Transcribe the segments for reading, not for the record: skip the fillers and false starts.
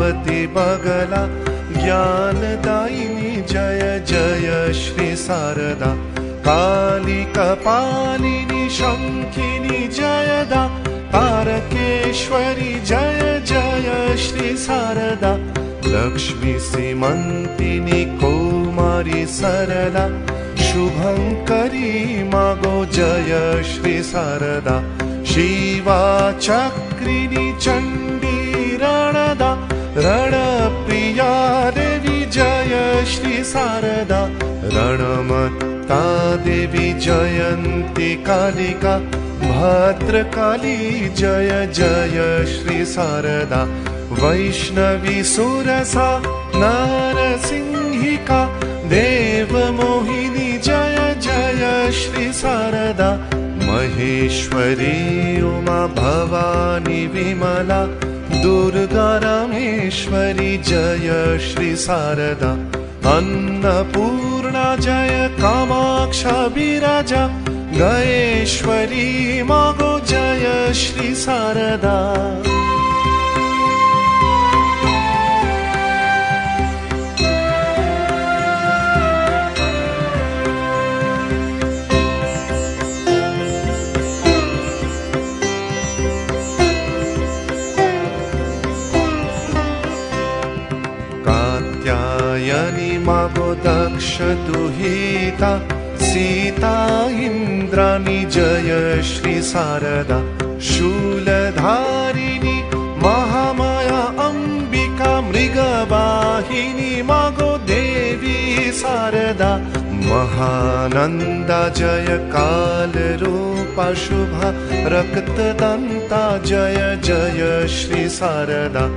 भवति बगला ज्ञानदायिनी जय जय श्री शारदा काली कपालिनी शंखिनी जयदा तारकेश्वरी जय जय श्री शारदा लक्ष्मी सीमंतिनी कौमारी सरला शुभंकरी मागो जय श्री शारदा शिवा चक्रिनी चंडी रणदा रणप्रिया देवी जय श्री शारदा रणमत्ता देवी जयंती कालिका भद्रकाली जय जय श्री शारदा वैष्णवी सुरसा नरसिंहिका देवमोहिनी जय जय श्री शारदा महेश्वरी उमा भवानी विमला दुर्गा रामेश्वरी जय श्री शारदा अन्नपूर्णा जय कामाक्षा विराजा गयेश्वरी मागो जय श्री शारदा कात्यायनी मागो दक्ष दुहिता सीता इंद्राणी जय श्री शारदा शूलधारिणी महामाया अंबिका मृगवाहिनी मागो देवी शारदा महानंदा जय काल रूपा शुभा रक्तदंता जय जय श्री शारदा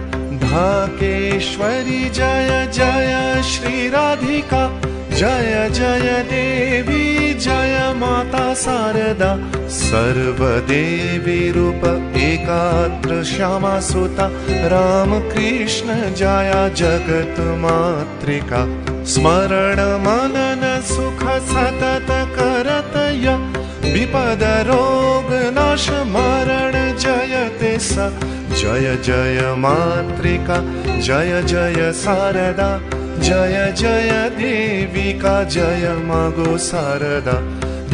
ढाकेश्वरी जय जय श्री राधिका जय जय देवी जय माता शारदा सर्वदेवी रूप एकात्र श्यामा सुता राम कृष्ण जया जगत मातृका स्मरण मनन सुख सतत करतय विपद रोग नाश मरण जयते स जय जय मातृका जय जय शारदा जय जय देविका जय मागो शारदा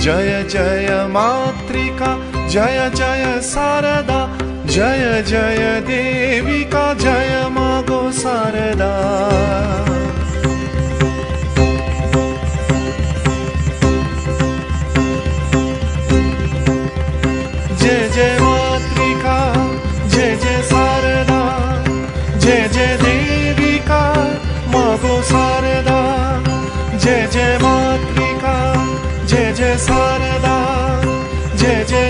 जय जय मातृका जय जय शारदा जय जय देविका जय मागो शारदा जय जय मातृका जय जय शारदा जय जय देविका मागो शारदा जय जय मातृका जय जय शारदा जय जय